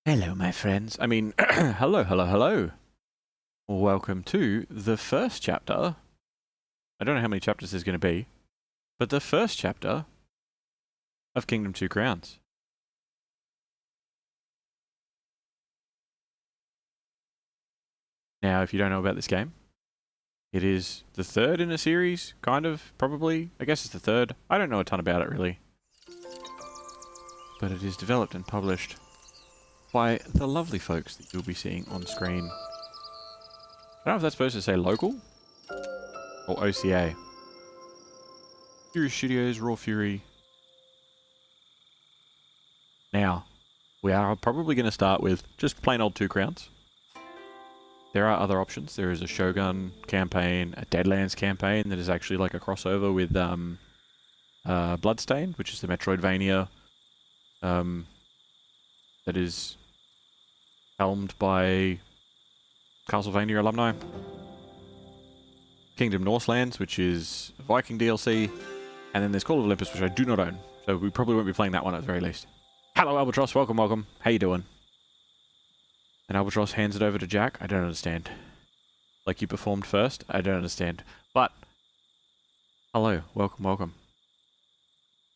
Hello, my friends. I mean, hello, hello, hello. Welcome to the first chapter. I don't know how many chapters there's going to be, but the first chapter of Kingdom 2 Crowns. Now, if you don't know about this game, it is the third in a series, kind of, probably. I guess it's the third. I don't know a ton about it, really. But it is developed and published by the lovely folks that you'll be seeing on screen. I don't know if that's supposed to say local or OCA. Fury Studios, Raw Fury. Now, we are probably going to start with just plain old 2 Crowns. There are other options. There is a Shogun campaign, a Deadlands campaign that is actually like a crossover with Bloodstained, which is the Metroidvania that is helmed by Castlevania alumni. Kingdom Northlands, which is Viking DLC, and then there's Call of Olympus, which I do not own, so we probably won't be playing that one at the very least. Hello, Albatross. Welcome, welcome. How you doing? And Albatross hands it over to Jack. I don't understand. Like you performed first? I don't understand. But, hello. Welcome, welcome.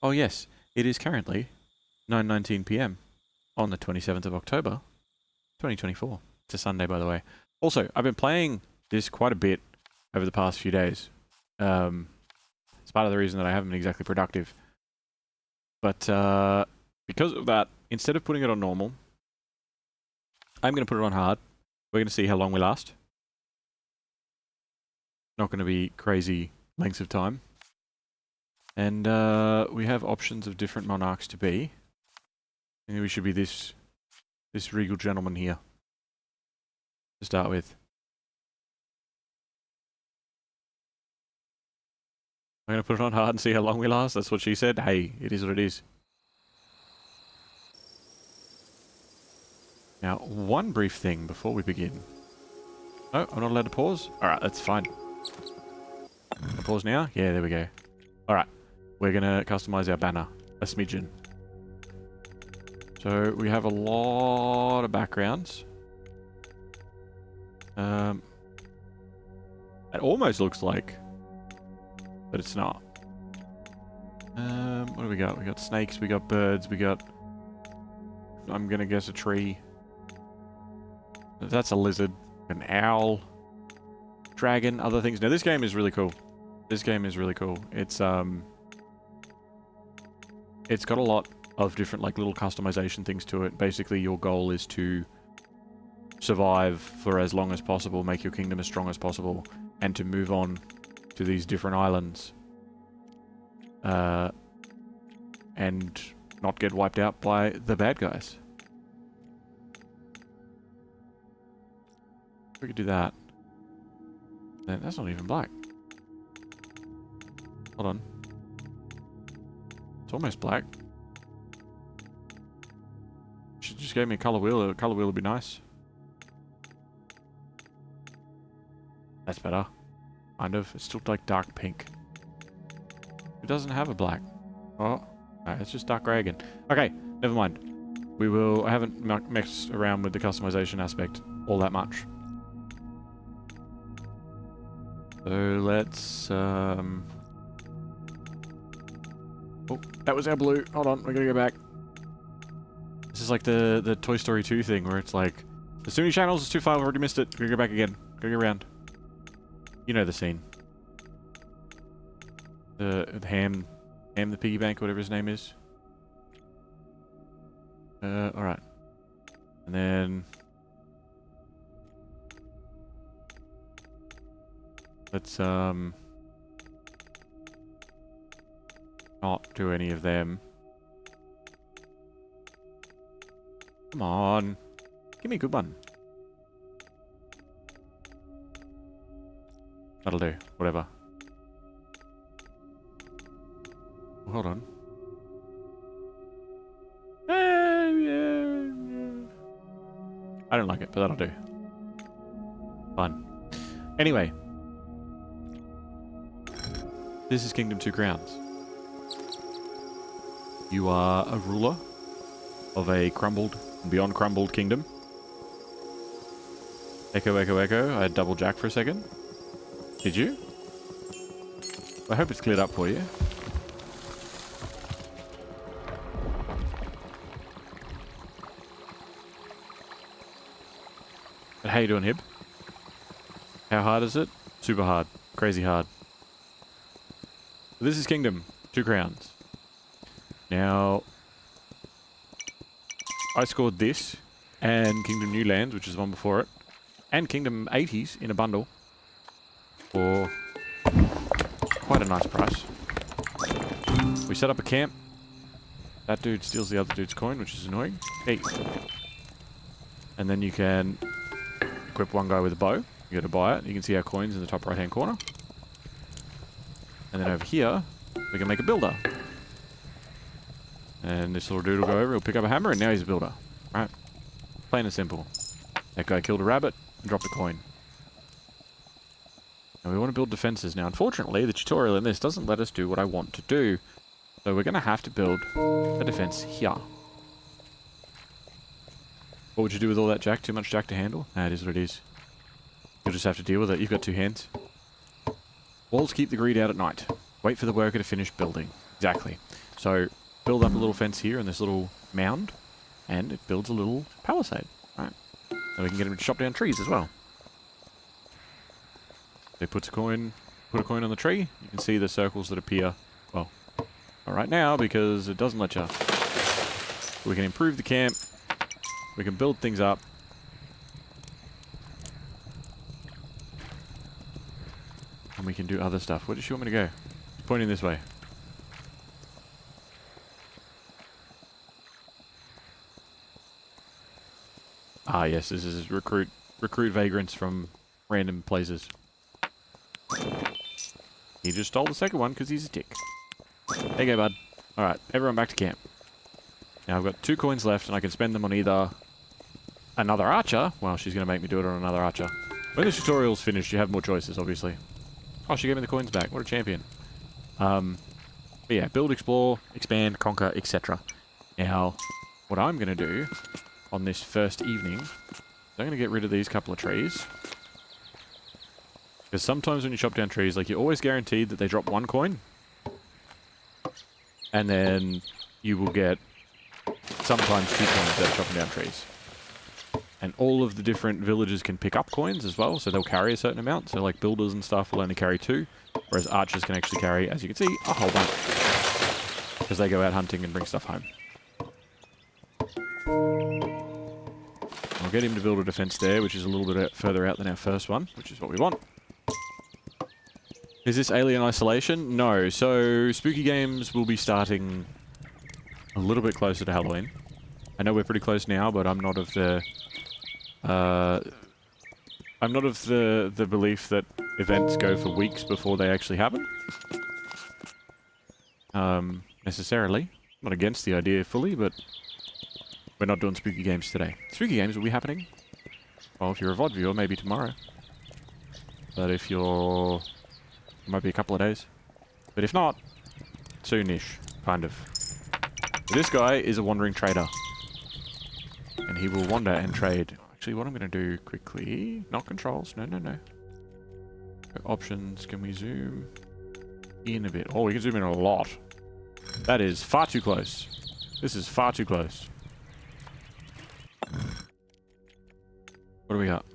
Oh yes, it is currently 9:19 PM on the 27th of October, 2024. It's a Sunday, by the way. Also, I've been playing this quite a bit over the past few days. It's part of the reason that I haven't been exactly productive. But because of that, instead of putting it on normal, I'm going to put it on hard. We're going to see how long we last. Not going to be crazy lengths of time. And we have options of different monarchs to be. And we should be this regal gentleman here to start with. I'm going to put it on hard and see how long we last. That's what she said. Hey, it is what it is. Now, one brief thing before we begin. Oh, I'm not allowed to pause? Alright, that's fine. Can I pause now? Yeah, there we go. Alright, we're going to customize our banner a smidgen. So, we have a lot of backgrounds. It almost looks like, but it's not. What do we got? We got snakes, we got birds, we got, I'm going to guess a tree. That's a lizard, an owl, dragon, other things. Now this game is really cool. This game is really cool. It's got a lot of different like little customization things to it. Basically your goal is to survive for as long as possible, make your kingdom as strong as possible, and to move on to these different islands. And not get wiped out by the bad guys. We could do that. Then that's not even black. Hold on. It's almost black. She just gave me a color wheel. A color wheel would be nice. That's better. Kind of. It's still like dark pink. It doesn't have a black. Oh. No, it's just dark grey again. Okay, never mind. We will... I haven't messed around with the customization aspect all that much. So let's, Oh, that was our blue. Hold on, we're gonna go back. This is like the Toy Story 2 thing, where it's like, there's too many channels, it's too far, I've already missed it. We're gonna go back again. Go around. You know the scene. The Ham the piggy bank, whatever his name is. Alright. And then... let's, not do any of them. Come on. Give me a good one. That'll do. Whatever. Hold on. I don't like it, but that'll do. Fine. Anyway. This is Kingdom 2 Crowns. You are a ruler of a crumbled Beyond crumbled kingdom. Echo, echo, echo. I had double jack for a second. Did you? I hope it's cleared up for you. But how you doing, Hib? How hard is it? Super hard. Crazy hard. So this is Kingdom. 2 crowns. Now, I scored this, and Kingdom New Lands, which is the one before it, and Kingdom 80s in a bundle for quite a nice price. We set up a camp. That dude steals the other dude's coin, which is annoying. Hey. And then you can equip one guy with a bow. You go to buy it. You can see our coins in the top right-hand corner. And then over here, we can make a builder. And this little dude will go over, he'll pick up a hammer, and now he's a builder. Right? Plain and simple. That guy killed a rabbit and dropped a coin. Now we want to build defenses. Now, unfortunately, the tutorial in this doesn't let us do what I want to do. So we're going to have to build a defense here. What would you do with all that jack? Too much jack to handle? Nah, it is what it is. You'll just have to deal with it. You've got 2 hands. Walls keep the greed out at night. Wait for the worker to finish building. Exactly. So, build up a little fence here in this little mound, and it builds a little palisade. Right. And we can get him to chop down trees as well. So he puts a coin, put a coin on the tree. You can see the circles that appear, well, not right now because it doesn't let you. We can improve the camp. We can build things up. And we can do other stuff. Where does she want me to go? She's pointing this way. Ah, yes, this is recruit vagrants from random places. He just stole the second one because he's a tick. There you go, bud. Alright, everyone back to camp. Now I've got 2 coins left and I can spend them on either another archer. Well, she's going to make me do it on another archer. When the tutorial's finished, you have more choices, obviously. Oh, she gave me the coins back. What a champion. But yeah, build, explore, expand, conquer, etc. Now, what I'm going to do on this first evening, I'm going to get rid of these couple of trees. Because sometimes when you chop down trees, like, you're always guaranteed that they drop 1 coin. And then you will get sometimes 2 coins that are chopping down trees. And all of the different villages can pick up coins as well, so they'll carry a certain amount. So like builders and stuff will only carry 2, whereas archers can actually carry, as you can see, a whole bunch. Because they go out hunting and bring stuff home. I'll get him to build a defense there, which is a little bit further out than our first one, which is what we want. Is this Alien Isolation? No. So spooky games will be starting a little bit closer to Halloween. I know we're pretty close now, but I'm not of the belief that events go for weeks before they actually happen. Necessarily. I'm not against the idea fully, but we're not doing spooky games today. Spooky games will be happening. Well, if you're a VOD viewer, maybe tomorrow. But if you're... it might be a couple of days. But if not, soonish, kind of. This guy is a wandering trader. And he will wander and trade. Actually, what I'm going to do quickly... not controls. No, no, no. Options. Can we zoom in a bit? Oh, we can zoom in a lot. That is far too close. This is far too close. What do we got?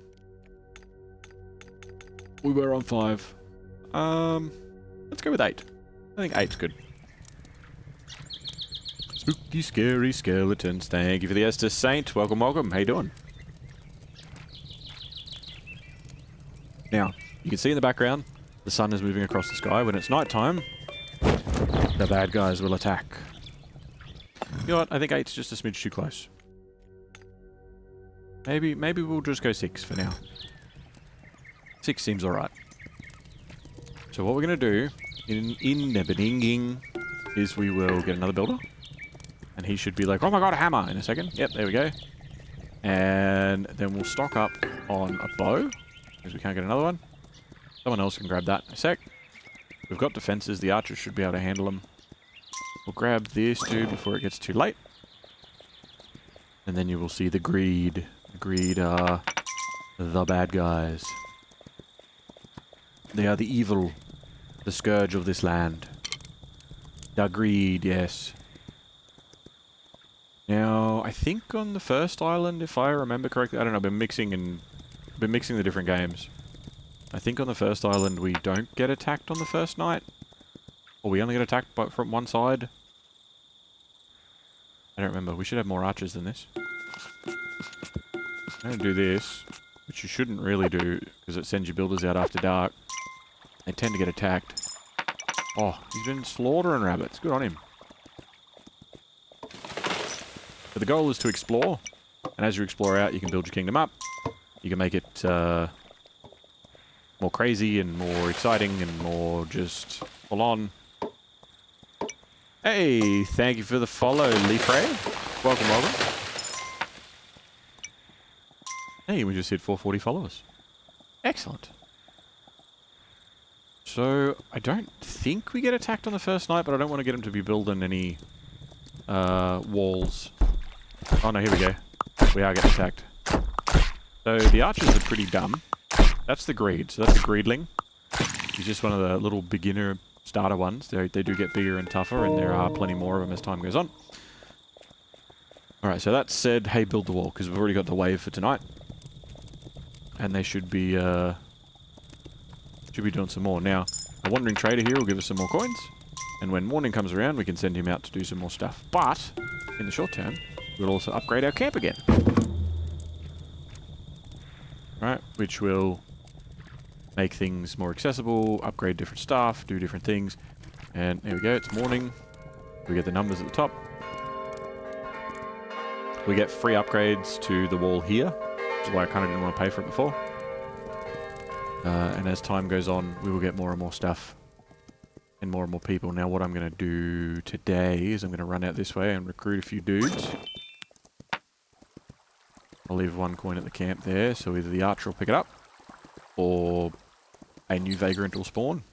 We were on 5. Let's go with 8. I think 8's good. Spooky, scary skeletons. Thank you for the Esther Saint. Welcome, welcome. How you doing? Now, you can see in the background, the sun is moving across the sky. When it's nighttime, the bad guys will attack. You know what? I think 8's just a smidge too close. Maybe we'll just go 6 for now. 6 seems alright. So what we're going to do in the beginning is we will get another builder. And he should be like, oh my god, a hammer in a second. Yep, there we go. And then we'll stock up on a bow, because we can't get another one. Someone else can grab that in a sec. We've got defenses. The archers should be able to handle them. We'll grab this dude before it gets too late. And then you will see the greed. The greed are the bad guys. They are the evil, the scourge of this land. The greed, yes. Now, I think on the first island, if I remember correctly, I don't know, I've been mixing the different games. I think on the first island we don't get attacked on the first night. Or we only get attacked from one side. I don't remember. We should have more archers than this. I'm going to do this, which you shouldn't really do, because it sends your builders out after dark. They tend to get attacked. Oh, he's been slaughtering rabbits. Good on him. But the goal is to explore, and as you explore out, you can build your kingdom up. You can make it more crazy and more exciting and more just full on. Hey, thank you for the follow, Leaf Ray. Welcome, welcome. Hey, we just hit 440 followers. Excellent. So, I don't think we get attacked on the first night, but I don't want to get them to be building any walls. Oh no, here we go. We are getting attacked. So, the archers are pretty dumb. That's the greed. So that's the greedling. He's just one of the little beginner starter ones. They do get bigger and tougher, and there are plenty more of them as time goes on. Alright, so that said, hey, build the wall, because we've already got the wave for tonight. And they should be doing some more. Now, a wandering trader here will give us some more coins, and when morning comes around, we can send him out to do some more stuff. But, in the short term, we'll also upgrade our camp again. Right, which will make things more accessible, upgrade different stuff, do different things. And there we go, it's morning. We get the numbers at the top. We get free upgrades to the wall here, which is why I kind of didn't want to pay for it before. And as time goes on, we will get more and more stuff and more people. Now what I'm going to do today is I'm going to run out this way and recruit a few dudes. I'll leave one coin at the camp there, so either the archer will pick it up, or a new vagrant will spawn.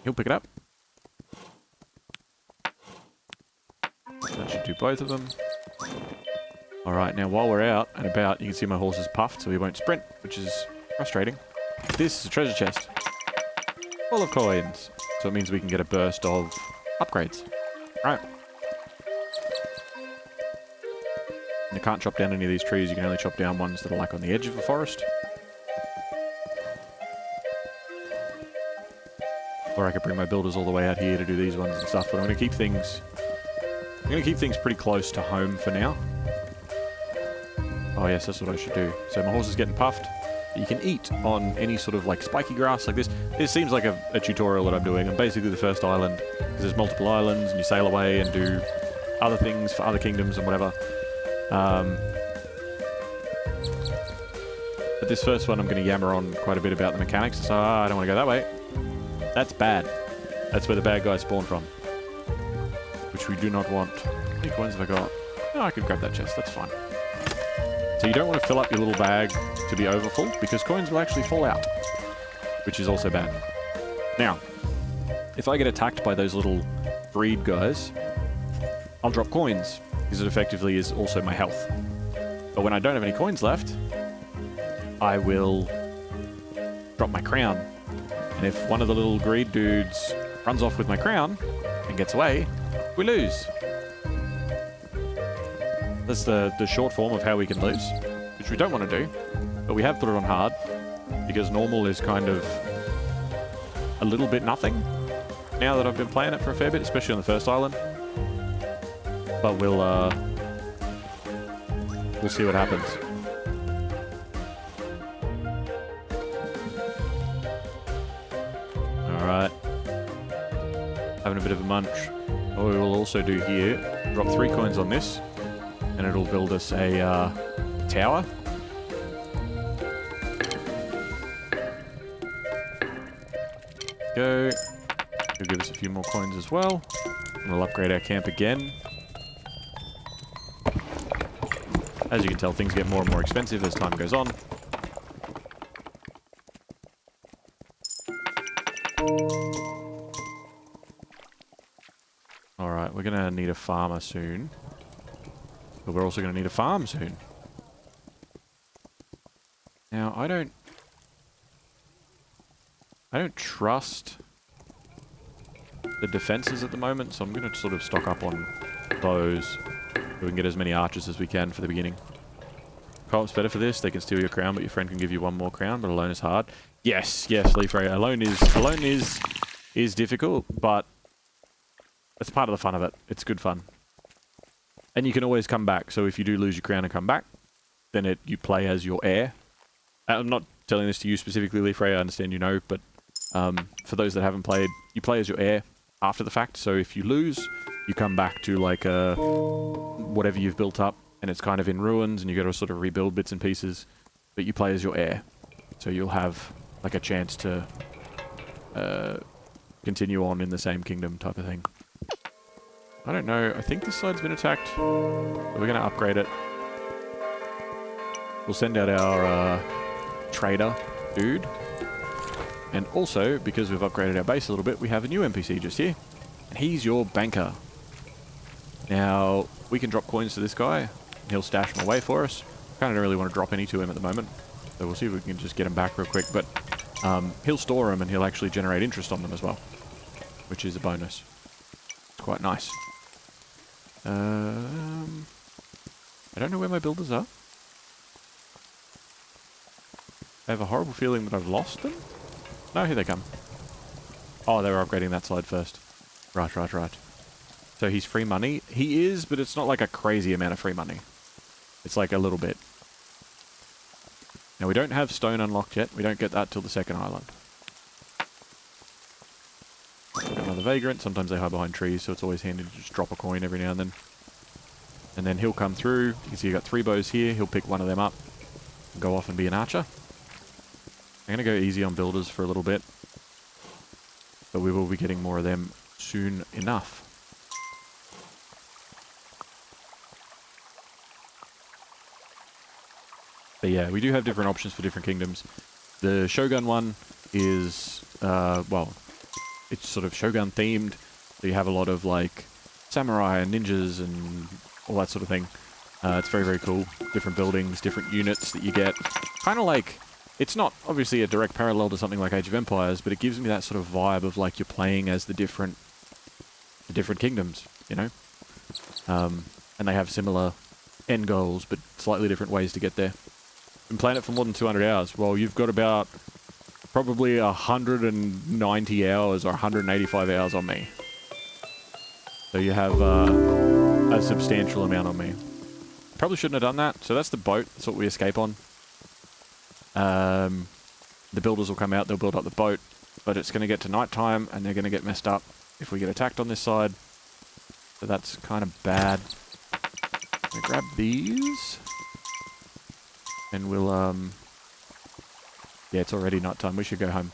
He'll pick it up. That should do both of them. Alright, now while we're out and about, you can see my horse is puffed, so he won't sprint, which is frustrating. This is a treasure chest. Full of coins. So it means we can get a burst of upgrades. Right. You can't chop down any of these trees, you can only chop down ones that are like on the edge of the forest. Or I could bring my builders all the way out here to do these ones and stuff, but I'm going to keep things pretty close to home for now. Oh yes, that's what I should do. So my horse is getting puffed. You can eat on any sort of like spiky grass like this. This seems like a tutorial that I'm doing. I'm basically the first island, because there's multiple islands and you sail away and do other things for other kingdoms and whatever. But this first one I'm going to yammer on quite a bit about the mechanics. So I don't want to go that way. That's bad. That's where the bad guys spawn from. Which we do not want. How many coins have I got? Oh, I could grab that chest. That's fine. So you don't want to fill up your little bag to be overfull, because coins will actually fall out. Which is also bad. Now, if I get attacked by those little greed guys, I'll drop coins, because it effectively is also my health. But when I don't have any coins left, I will drop my crown. And if one of the little greed dudes runs off with my crown and gets away, we lose. That's the short form of how we can lose, which we don't want to do, but we have put it on hard, because normal is kind of a little bit nothing now that I've been playing it for a fair bit, especially on the first island. But we'll see what happens. Alright. Having a bit of a munch. What we will also do here, drop 3 coins on this, and it'll build us a tower. Go. It'll give us a few more coins as well. And we'll upgrade our camp again. As you can tell, things get more and more expensive as time goes on. Alright, we're gonna need a farmer soon. But we're also going to need a farm soon. Now, I don't trust the defenses at the moment, so I'm going to sort of stock up on those so we can get as many archers as we can for the beginning. Co-op's better for this. They can steal your crown, but your friend can give you one more crown, but alone is hard. Yes, Leaf Ray. Alone is difficult, but that's part of the fun of it. It's good fun. And you can always come back, so if you do lose your crown and come back, then you play as your heir. I'm not telling this to you specifically, Leaf Ray, I understand you know, but for those that haven't played, you play as your heir after the fact, so if you lose, you come back to like whatever you've built up, and it's kind of in ruins, and you got to sort of rebuild bits and pieces, but you play as your heir, so you'll have like a chance to continue on in the same kingdom type of thing. I don't know, I think this side's been attacked, so we're going to upgrade it. We'll send out our trader dude. And also, because we've upgraded our base a little bit, we have a new NPC just here. And he's your banker. Now, we can drop coins to this guy, and he'll stash them away for us. Kind of don't really want to drop any to him at the moment, so we'll see if we can just get him back real quick. But he'll store them, and he'll actually generate interest on them as well, which is a bonus. It's quite nice. I don't know where my builders are. I have a horrible feeling that I've lost them. No, here they come. Oh, they were upgrading that side first. Right. So he's free money. He is, but it's not like a crazy amount of free money. It's like a little bit. Now, we don't have stone unlocked yet. We don't get that till the second island. Another vagrant. Sometimes they hide behind trees, so it's always handy to just drop a coin every now and then. And then he'll come through. You can see you've got 3 bows here. He'll pick one of them up and go off and be an archer. I'm going to go easy on builders for a little bit, but we will be getting more of them soon enough. But yeah, we do have different options for different kingdoms. The Shogun one is, well, it's sort of Shogun themed, so you have a lot of like samurai and ninjas and all that sort of thing. It's very, very cool. Different buildings, different units that you get. Kind of like... It's not obviously a direct parallel to something like Age of Empires, but it gives me that sort of vibe of like you're playing as the different kingdoms, you know? And they have similar end goals, but slightly different ways to get there. Been playing it for more than 200 hours. Well, you've got about probably 190 hours or 185 hours on me. So you have a substantial amount on me. Probably shouldn't have done that. So that's the boat. That's what we escape on. The builders will come out, they'll build up the boat, but it's going to get to night time and they're going to get messed up if we get attacked on this side. So that's kind of bad. I'm going to grab these and we'll, yeah, it's already night time. We should go home.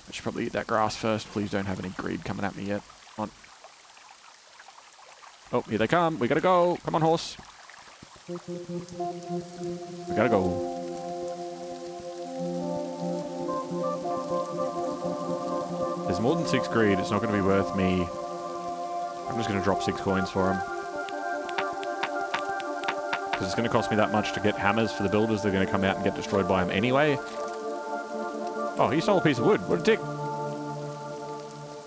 I should probably eat that grass first. Please don't have any greed coming at me yet. Come on. Oh, here they come. We gotta go. Come on, horse. We gotta go. There's more than 6 greed. It's not going to be worth me. I'm just going to drop 6 coins for him. Because it's going to cost me that much to get hammers for the builders. They're going to come out and get destroyed by him anyway. Oh, he stole a piece of wood. What a dick.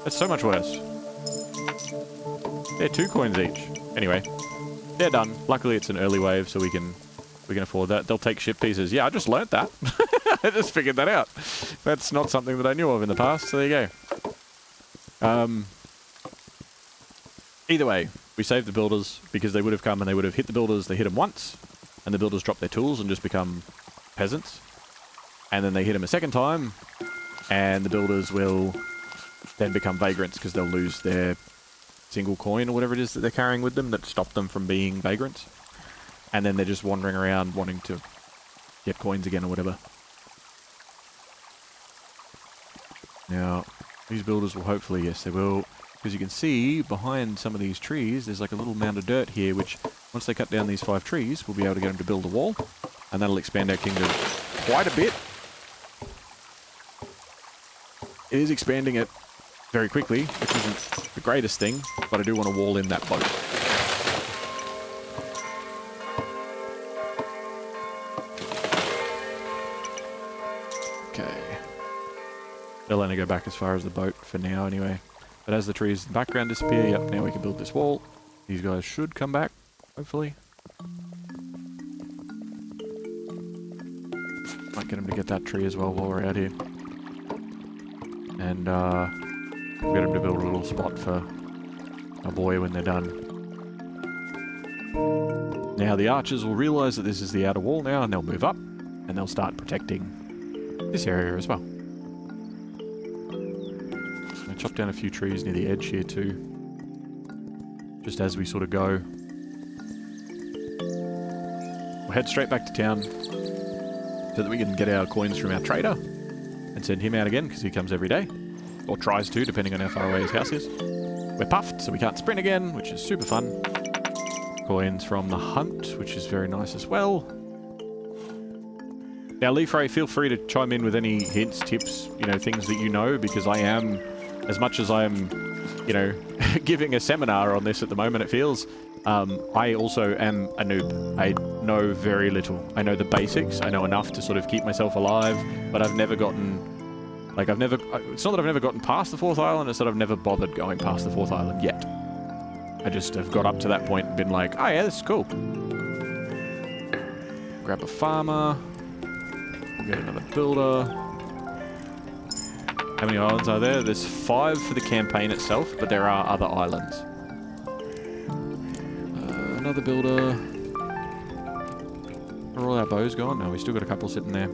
That's so much worse. They're 2 coins each. Anyway, they're done. Luckily, it's an early wave, so we can afford that. They'll take ship pieces. Yeah, I just learnt that. I just figured that out. That's not something that I knew of in the past, so there you go. Either way, we saved the builders because they would have come and they would have hit the builders. They hit them once, and the builders drop their tools and just become peasants. And then they hit them a second time, and the builders will then become vagrants because they'll lose their single coin or whatever it is that they're carrying with them that stopped them from being vagrants. And then they're just wandering around wanting to get coins again or whatever. Now, these builders will hopefully, yes they will, because you can see behind some of these trees, there's like a little mound of dirt here, which once they cut down these 5 trees, we'll be able to get them to build a wall, and that'll expand our kingdom quite a bit. It is expanding it very quickly, which isn't the greatest thing, but I do want to wall in that boat. Okay. They'll only go back as far as the boat for now anyway. But as the trees in the background disappear, yep, now we can build this wall. These guys should come back, hopefully. Might get them to get that tree as well while we're out here. And we'll get them to build a little spot for our boy when they're done. Now the archers will realise that this is the outer wall now, and they'll move up, and they'll start protecting this area as well. I chop down a few trees near the edge here too, just as we sort of go. We'll head straight back to town so that we can get our coins from our trader and send him out again, because he comes every day, or tries to, depending on how far away his house is. We're puffed, so we can't sprint again, which is super fun. Coins from the hunt, which is very nice as well. Now, Leafray, feel free to chime in with any hints, tips, you know, things that you know, because I am, as much as I am, you know, giving a seminar on this at the moment, it feels, I also am a noob. I know very little. I know the basics. I know enough to sort of keep myself alive, but I've never gotten, like, it's not that I've never gotten past the 4th island, it's that I've never bothered going past the 4th island yet. I just have got up to that point and been like, oh yeah, this is cool. Grab a farmer. We'll get another builder. How many islands are there? There's 5 for the campaign itself, but there are other islands. Another builder. Are all our bows gone? No, we still got a couple sitting there.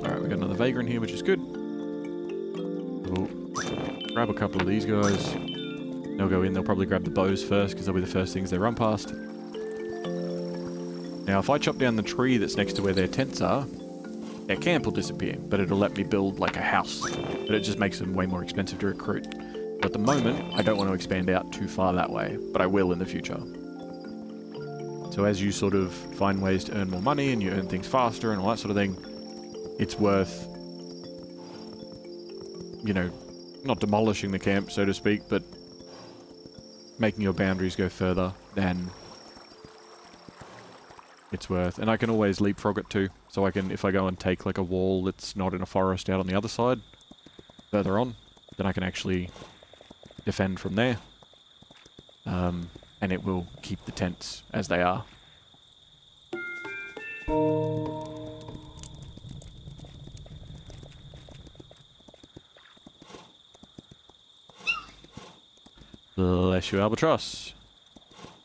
Alright, we got another vagrant here, which is good. We'll grab a couple of these guys. They'll go in, they'll probably grab the bows first, because they'll be the first things they run past. Now, if I chop down the tree that's next to where their tents are, their camp will disappear, but it'll let me build like a house. But it just makes them way more expensive to recruit. But at the moment, I don't want to expand out too far that way, but I will in the future. So as you sort of find ways to earn more money and you earn things faster and all that sort of thing, it's worth, you know, not demolishing the camp, so to speak, but making your boundaries go further than it's worth. And I can always leapfrog it too. So I can, if I go and take like a wall that's not in a forest out on the other side, further on, then I can actually defend from there. And it will keep the tents as they are. Bless you, Albatross.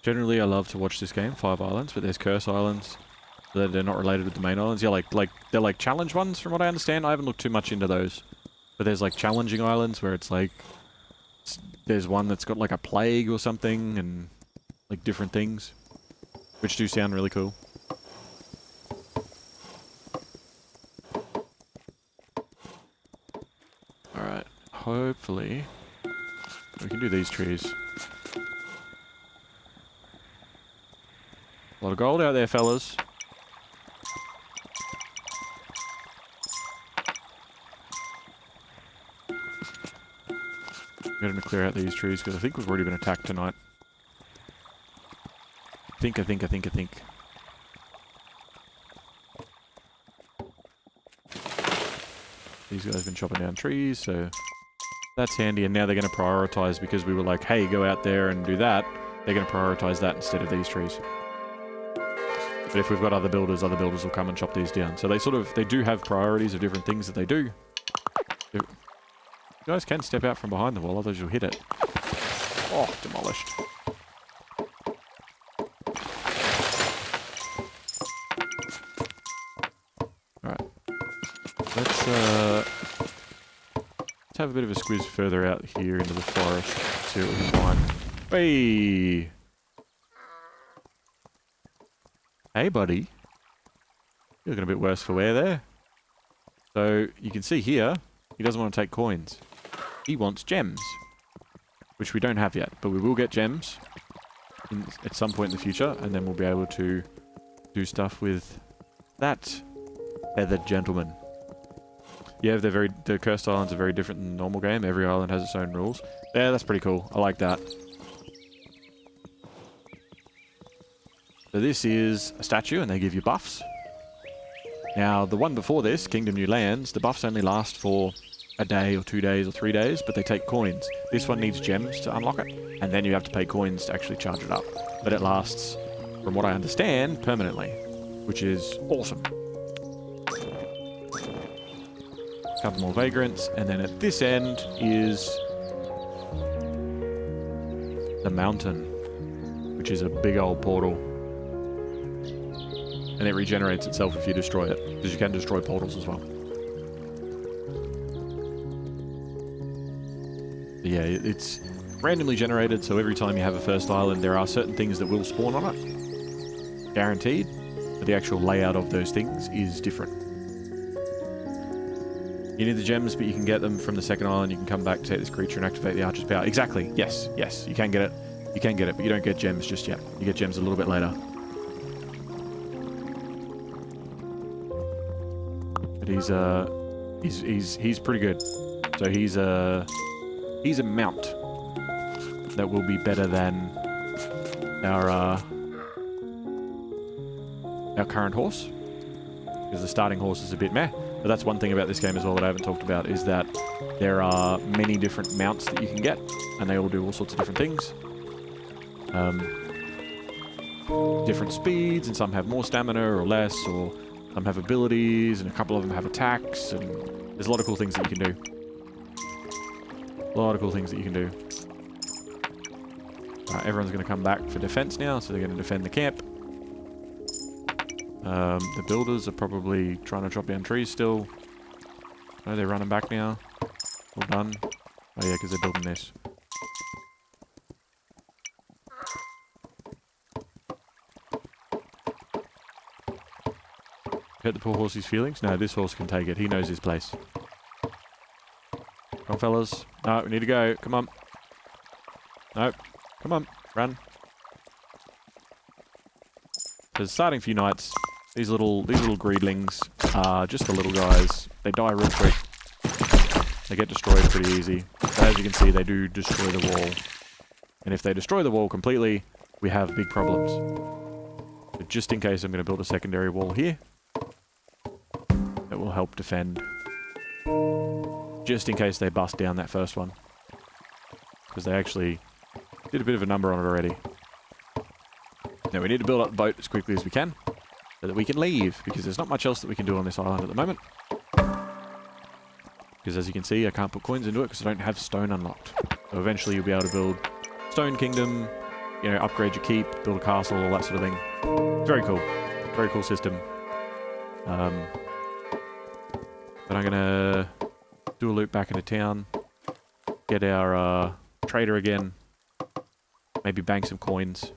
Generally, I love to watch this game, 5 islands, but there's curse islands. They're not related with the main islands. Yeah, they're like challenge ones, from what I understand. I haven't looked too much into those. But there's like challenging islands where it's like, there's one that's got like a plague or something, and like different things, which do sound really cool. Alright, hopefully we can do these trees. A lot of gold out there, fellas. Get him to clear out these trees, because I think we've already been attacked tonight. I think. These guys have been chopping down trees, so that's handy. And now they're going to prioritize, because we were like, hey, go out there and do that. They're going to prioritize that instead of these trees. But if we've got other builders will come and chop these down. So they do have priorities of different things that they do. You guys can step out from behind the wall, otherwise you'll hit it. Oh, demolished. Alright. Let's have a bit of a squiz further out here into the forest. See what we can find. Hey! Hey, buddy. You're looking a bit worse for wear there. So, you can see here, he doesn't want to take coins. He wants gems. Which we don't have yet, but we will get gems at some point in the future, and then we'll be able to do stuff with that feathered gentleman. Yeah, the cursed islands are very different than the normal game. Every island has its own rules. Yeah, that's pretty cool. I like that. So this is a statue, and they give you buffs. Now, the one before this, Kingdom New Lands, the buffs only last for a day or 2 days or 3 days, but they take coins. This one needs gems to unlock it, and then you have to pay coins to actually charge it up. But it lasts, from what I understand, permanently, which is awesome. A couple more vagrants, and then at this end is the mountain, which is a big old portal. And it regenerates itself if you destroy it, because you can destroy portals as well. But yeah, it's randomly generated, so every time you have a first island, there are certain things that will spawn on it. Guaranteed. But the actual layout of those things is different. You need the gems, but you can get them from the second island. You can come back, take this creature, and activate the Archer's power. Exactly. Yes, yes, you can get it. You can get it, but you don't get gems just yet. You get gems a little bit later. But he's pretty good. So he's a mount that will be better than our current horse, because the starting horse is a bit meh. But that's one thing about this game as well that I haven't talked about, is that there are many different mounts that you can get, and they all do all sorts of different things. Different speeds, and some have more stamina or less, or some have abilities, and a couple of them have attacks, and there's a lot of cool things that you can do. A lot of cool things that you can do. Alright, everyone's going to come back for defense now, so they're going to defend the camp. The builders are probably trying to chop down trees still. Oh, they're running back now. All done. Oh yeah, because they're building this. Hurt the poor horse's feelings? No, this horse can take it. He knows his place. Come on, fellas. No, we need to go. Come on. No. Come on. Run. So starting few nights, these little greedlings are just the little guys. They die real quick. They get destroyed pretty easy. But as you can see, they do destroy the wall. And if they destroy the wall completely, we have big problems. But just in case, I'm going to build a secondary wall here. That will help defend. Just in case they bust down that first one. Because they actually did a bit of a number on it already. Now we need to build up the boat as quickly as we can, so that we can leave, because there's not much else that we can do on this island at the moment. Because as you can see, I can't put coins into it because I don't have stone unlocked. So eventually you'll be able to build Stone Kingdom, you know, upgrade your keep, build a castle, all that sort of thing. Very cool. Very cool system. But I'm going to do a loop back into town, get our trader again, maybe bank some coins.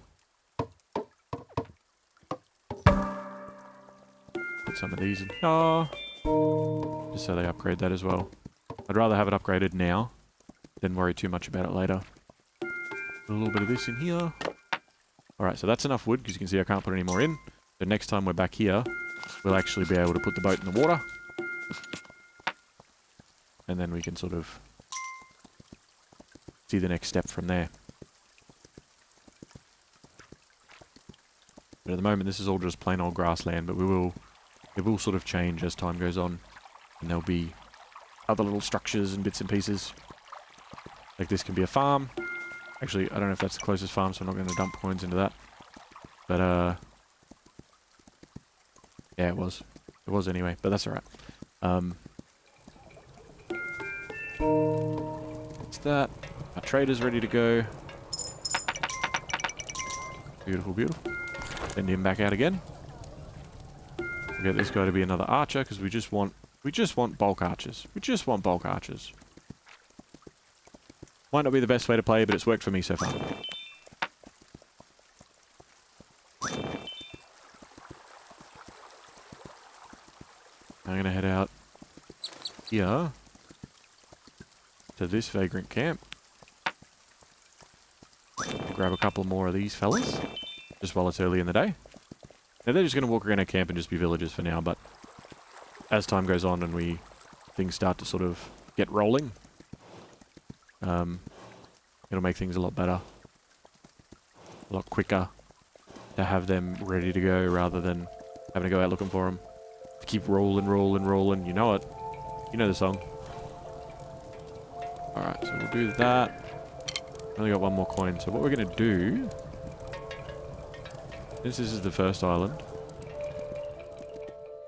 Put some of these in. Oh, just so they upgrade that as well. I'd rather have it upgraded now than worry too much about it later. Put a little bit of this in here. Alright, so that's enough wood, because you can see I can't put any more in. So next time we're back here, we'll actually be able to put the boat in the water. And then we can sort of see the next step from there. But at the moment, this is all just plain old grassland, but it will sort of change as time goes on. And there'll be other little structures and bits and pieces. Like this can be a farm. Actually, I don't know if that's the closest farm, so I'm not going to dump coins into that. But, yeah, it was. It was anyway, but that's alright. That's that. Our trader's ready to go. Beautiful, beautiful. Send him back out again. We'll get this guy to be another archer, because we just want bulk archers. We just want bulk archers. Might not be the best way to play, but it's worked for me so far. I'm going to head out here to this vagrant camp. Grab a couple more of these fellas, just while it's early in the day. Now they're just going to walk around our camp and just be villagers for now, but as time goes on and things start to sort of get rolling, it'll make things a lot better, a lot quicker to have them ready to go rather than having to go out looking for them. Keep rolling, rolling, rolling. You know it. You know the song. Alright, so we'll do that. Only got one more coin. So what we're going to do... Since this is the first island,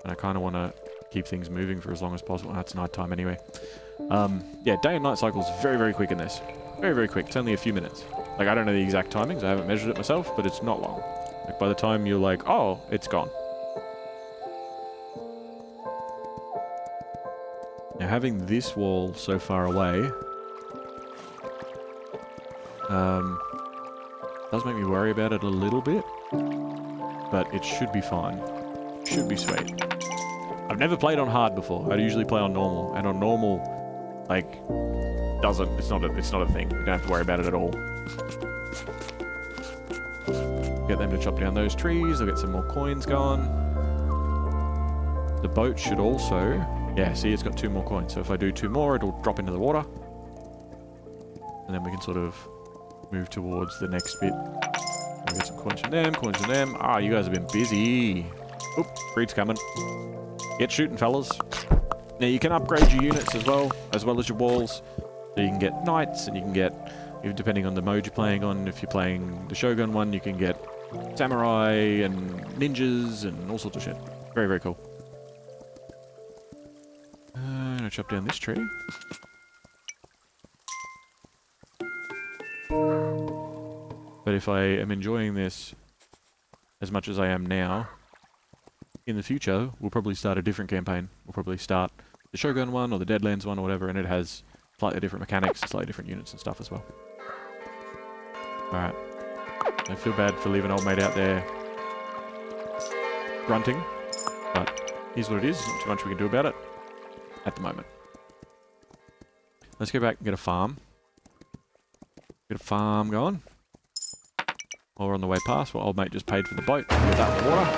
and I kind of want to keep things moving for as long as possible. That's night time anyway. Yeah, day and night cycle is very, very quick in this. Very, very quick. It's only a few minutes. Like, I don't know the exact timings. I haven't measured it myself, but it's not long. Like, by the time you're like, oh, it's gone. Now, having this wall so far away does make me worry about it a little bit, but it should be fine. Should be sweet. I've never played on hard before. I usually play on normal, and on normal, like, it's not a thing. You don't have to worry about it at all. Get them to chop down those trees. I'll get some more coins going. The boat should also... Yeah, see, it's got 2 more coins. So if I do 2 more, it'll drop into the water. And then we can sort of move towards the next bit. We get some coins from them, coins from them. Ah, you guys have been busy. Oop, greed's coming. Get shooting, fellas. Now, you can upgrade your units as well as your walls. So you can get knights, and you can get, even depending on the mode you're playing on, if you're playing the Shogun one, you can get samurai and ninjas and all sorts of shit. Very, very cool. I'm gonna chop down this tree. But if I am enjoying this as much as I am now, in the future, we'll probably start a different campaign. We'll probably start the Shogun one or the Deadlands one or whatever, and it has slightly different mechanics, slightly different units and stuff as well. Alright. I feel bad for leaving old mate out there grunting, but here's what it is. Not too much we can do about it at the moment. Let's go back and get a farm. Get a farm going. While we're on the way past, well, old mate just paid for the boat. Get that in the water.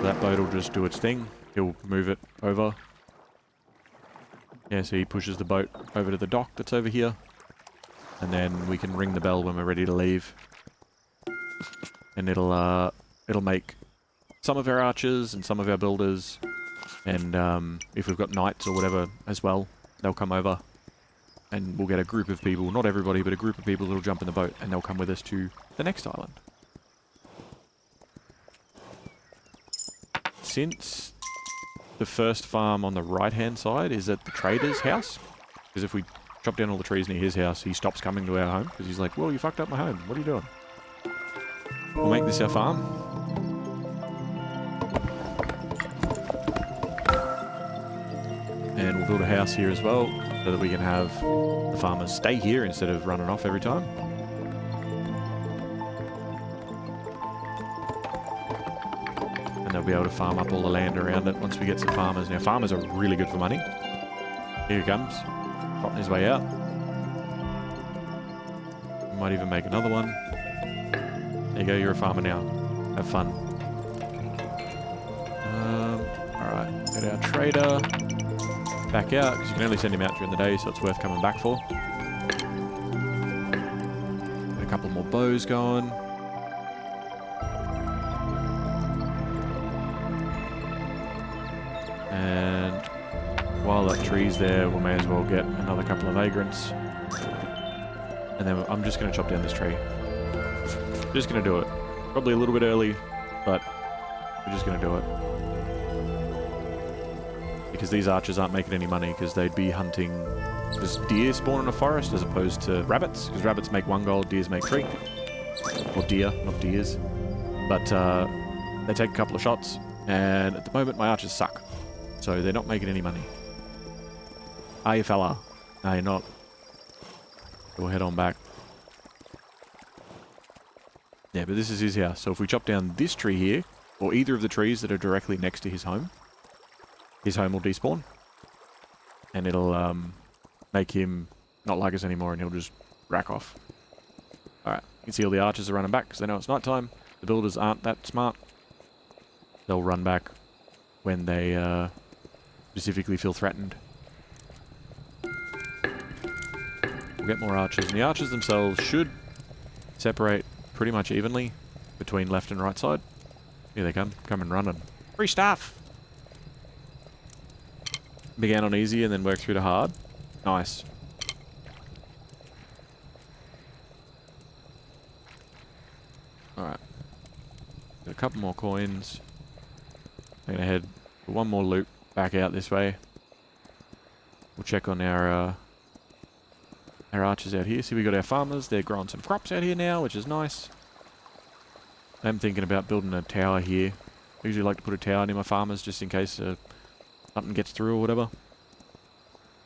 That boat will just do its thing. He'll move it over. Yeah, so he pushes the boat over to the dock that's over here. And then we can ring the bell when we're ready to leave. And it'll make some of our archers and some of our builders, and if we've got knights or whatever as well, they'll come over. And we'll get a group of people, not everybody, but a group of people that'll jump in the boat, and they'll come with us to the next island. Since the first farm on the right-hand side is at the trader's house, because if we chop down all the trees near his house, he stops coming to our home, because he's like, well, you fucked up my home. What are you doing? We'll make this our farm. And we'll build a house here as well, so that we can have the farmers stay here instead of running off every time. And they'll be able to farm up all the land around it once we get some farmers. Now, farmers are really good for money. Here he comes, trotting his way out. We might even make another one. There you go, you're a farmer now. Have fun. Alright, get our trader back out, because you can only send him out during the day, so it's worth coming back for. Got a couple more bows going. And while that tree's there, we may as well get another couple of vagrants. And then I'm just going to chop down this tree. Just going to do it. Probably a little bit early, but we're just going to do it. Because these archers aren't making any money, because they'd be hunting... Does deer spawn in a forest as opposed to rabbits? Because rabbits make 1 gold, deers make 3. Or deer, not deers. But they take a couple of shots, and at the moment my archers suck. So they're not making any money. Are you, fella? No, you're not. We'll head on back. Yeah, but this is his house. So if we chop down this tree here, or either of the trees that are directly next to his home will despawn. And it'll make him not like us anymore, and he'll just rack off. Alright, you can see all the archers are running back, because they know it's nighttime. The builders aren't that smart. They'll run back when they specifically feel threatened. We'll get more archers, and the archers themselves should separate pretty much evenly between left and right side. Here they come, coming running. Free stuff! began on easy and then worked through to hard. Nice. Alright. Got a couple more coins. I'm going to head for one more loop back out this way. We'll check on our archers out here. See, we got our farmers. They're growing some crops out here now, which is nice. I'm thinking about building a tower here. I usually like to put a tower near my farmers just in case something gets through or whatever.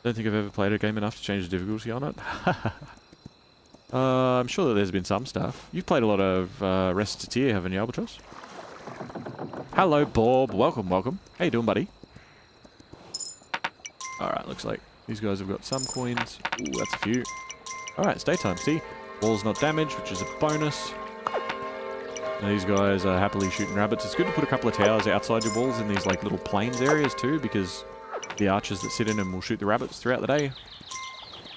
Don't think I've ever played a game enough to change the difficulty on it. I'm sure that there's been some stuff. You've played a lot of Rest Tier, haven't you, Albatross? Hello, Bob. Welcome, welcome. How you doing, buddy? Alright, looks like these guys have got some coins. Ooh, that's a few. Alright, it's daytime. See? Wall's not damaged, which is a bonus. And these guys are happily shooting rabbits. It's good to put a couple of towers outside your walls in these like little plains areas too, because the archers that sit in them will shoot the rabbits throughout the day.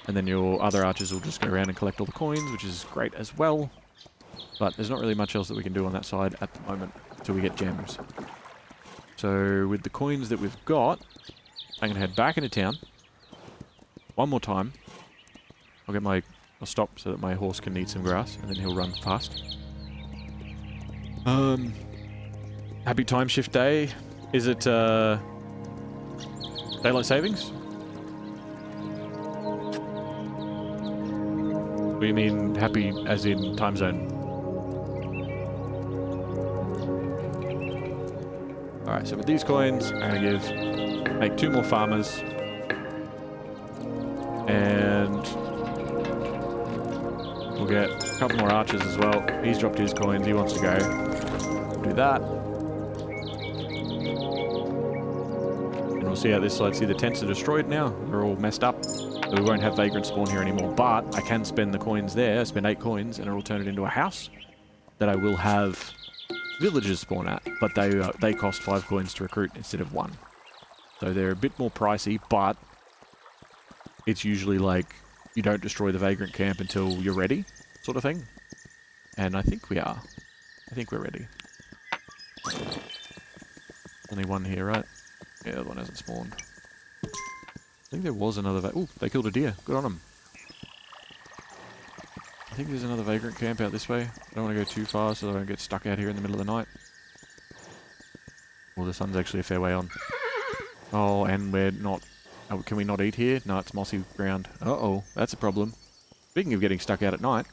And then your other archers will just go around and collect all the coins, which is great as well. But there's not really much else that we can do on that side at the moment until we get gems. So with the coins that we've got, I'm going to head back into town. One more time. I'll stop so that my horse can eat some grass, and then he'll run fast. Happy time shift day. Is it, daylight savings? What do you mean happy as in time zone? Alright, so with these coins, I'm going to make 2 more farmers. And we'll get a couple more archers as well. He's dropped his coins, he wants to go. We'll do that. And we'll see how this side, see the tents are destroyed now. They're all messed up. So we won't have vagrant spawn here anymore. But I can spend the coins there, spend 8 coins, and it'll turn it into a house that I will have villagers spawn at. But they cost 5 coins to recruit instead of 1. So they're a bit more pricey, but it's usually like you don't destroy the vagrant camp until you're ready, sort of thing. And I think we are. I think we're ready. Only one here, right? Yeah, the other one hasn't spawned. I think there was another ooh, they killed a deer. Good on them. I think there's another vagrant camp out this way. I don't want to go too far so I don't get stuck out here in the middle of the night. Well, the sun's actually a fair way on. Oh, and we're not... Oh, can we not eat here? No, it's mossy ground. Uh-oh, that's a problem. Speaking of getting stuck out at night.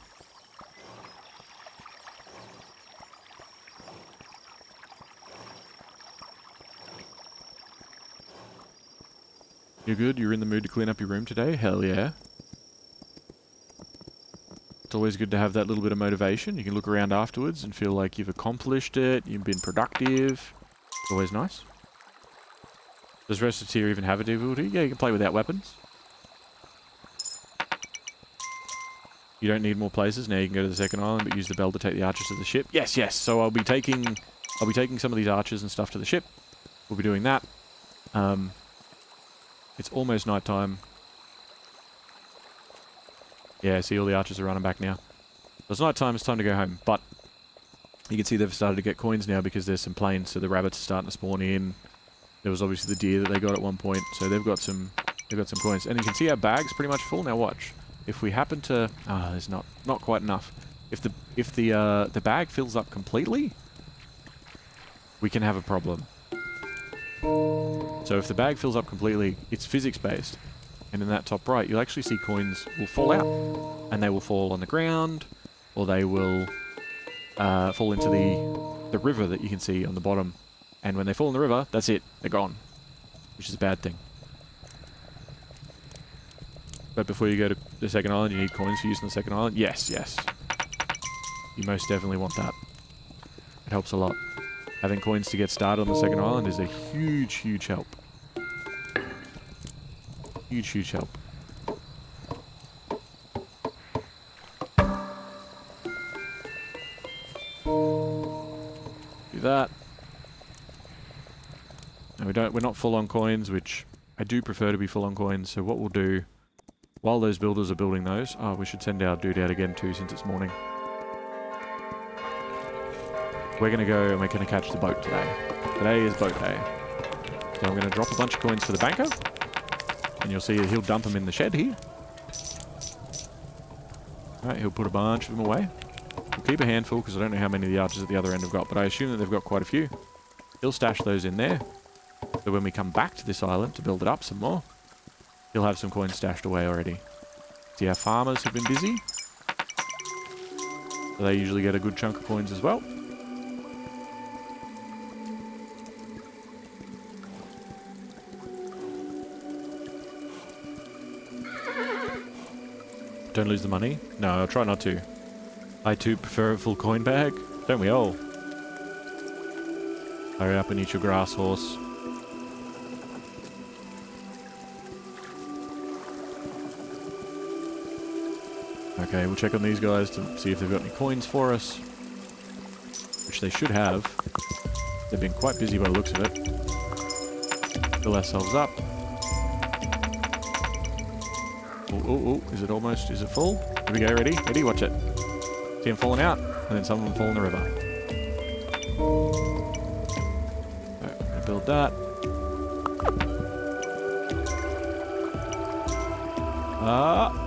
You're good? You're in the mood to clean up your room today? Hell yeah. It's always good to have that little bit of motivation. You can look around afterwards and feel like you've accomplished it, you've been productive. It's always nice. Does Rest of Tier even have a difficulty? Yeah, you can play without weapons. You don't need more places. Now you can go to the second island, but use the bell to take the archers to the ship. Yes, yes. So I'll be taking some of these archers and stuff to the ship. We'll be doing that. It's almost night time. Yeah, see, all the archers are running back now. So it's night time. It's time to go home. But you can see they've started to get coins now because there's some plains, so the rabbits are starting to spawn in. There was obviously the deer that they got at one point, so they've got some coins. And you can see our bag's pretty much full. Now watch. If we happen to... Ah, there's not quite enough. If the bag fills up completely, we can have a problem. So if the bag fills up completely, it's physics-based. And in that top right, you'll actually see coins will fall out. And they will fall on the ground, or they will fall into the river that you can see on the bottom. And when they fall in the river, that's it. They're gone. Which is a bad thing. But before you go to the second island, you need coins for use on the second island? Yes, yes. You most definitely want that. It helps a lot. Having coins to get started on the second island is a huge, huge help. Huge, huge help. Do that. And we're not full on coins, which I do prefer to be full on coins. So what we'll do, while those builders are building those, we should send our dude out again too, since it's morning. We're going to go and we're going to catch the boat today. Today is boat day. So I'm going to drop a bunch of coins for the banker. And you'll see that he'll dump them in the shed here. Alright, he'll put a bunch of them away. We'll keep a handful because I don't know how many of the archers at the other end have got, but I assume that they've got quite a few. He'll stash those in there. So when we come back to this island to build it up some more, he'll have some coins stashed away already. See, our farmers have been busy. So they usually get a good chunk of coins as well. Don't lose the money. No, I'll try not to. I too prefer a full coin bag. Don't we all? Hurry up and eat your grass horse. Okay, we'll check on these guys to see if they've got any coins for us. Which they should have. They've been quite busy by the looks of it. Fill ourselves up. Oh, is it almost, is it full? Here we go, ready? Ready, watch it. See them falling out, and then some of them fall in the river. Right, we're gonna build that.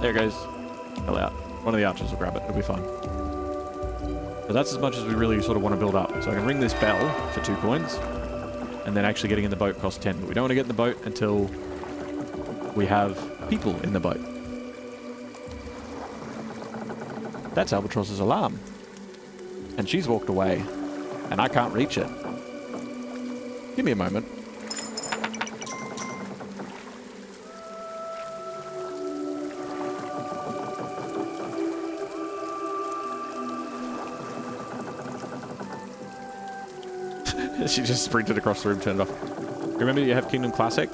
There it goes. Fell out. One of the archers will grab it, it'll be fine. But that's as much as we really sort of want to build up. So I can ring this bell for 2 coins, and then actually getting in the boat costs 10. But we don't want to get in the boat until we have people in the boat. That's Albatross's alarm. And she's walked away. And I can't reach it. Give me a moment. She just sprinted across the room, turned it off. Remember you have Kingdom Classic?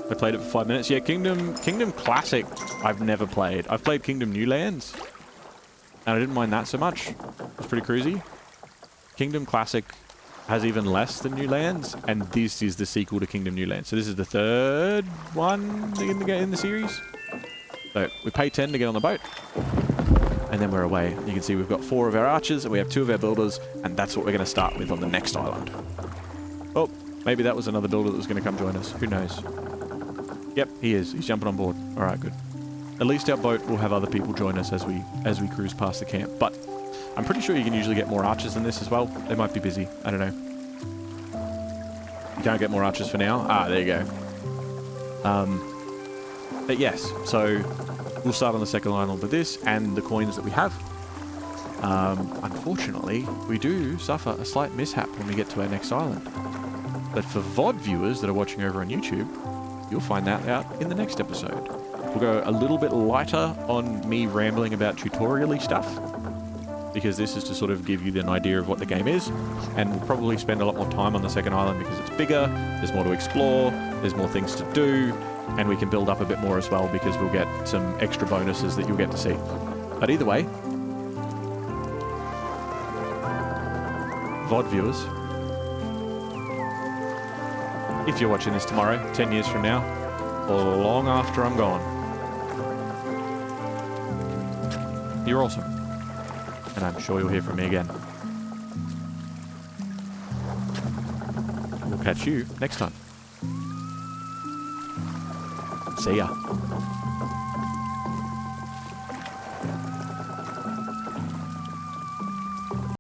I played it for 5 minutes. Yeah, Kingdom Classic I've never played. I've played Kingdom New Lands. And I didn't mind that so much. It's pretty cruisy. Kingdom Classic has even less than New Lands, and this is the sequel to Kingdom New Lands. So this is the 3rd one in the series. So we pay 10 to get on the boat, and then we're away. You can see we've got 4 of our archers, and we have 2 of our builders, and that's what we're going to start with on the next island. Oh, maybe that was another builder that was going to come join us. Who knows? Yep, he is. He's jumping on board. All right, good. At least our boat will have other people join us as we cruise past the camp. But I'm pretty sure you can usually get more archers than this as well. They might be busy. I don't know. You can't get more archers for now. Ah, there you go. But yes, so we'll start on the second island with this and the coins that we have. Unfortunately, we do suffer a slight mishap when we get to our next island. But for VOD viewers that are watching over on YouTube, you'll find that out in the next episode. We'll go a little bit lighter on me rambling about tutorial-y stuff, because this is to sort of give you an idea of what the game is, and we'll probably spend a lot more time on the second island because it's bigger, there's more to explore, there's more things to do, and we can build up a bit more as well because we'll get some extra bonuses that you'll get to see. But either way, VOD viewers, if you're watching this tomorrow, 10 years from now, or long after I'm gone, you're awesome. And I'm sure you'll hear from me again. We'll catch you next time. See ya.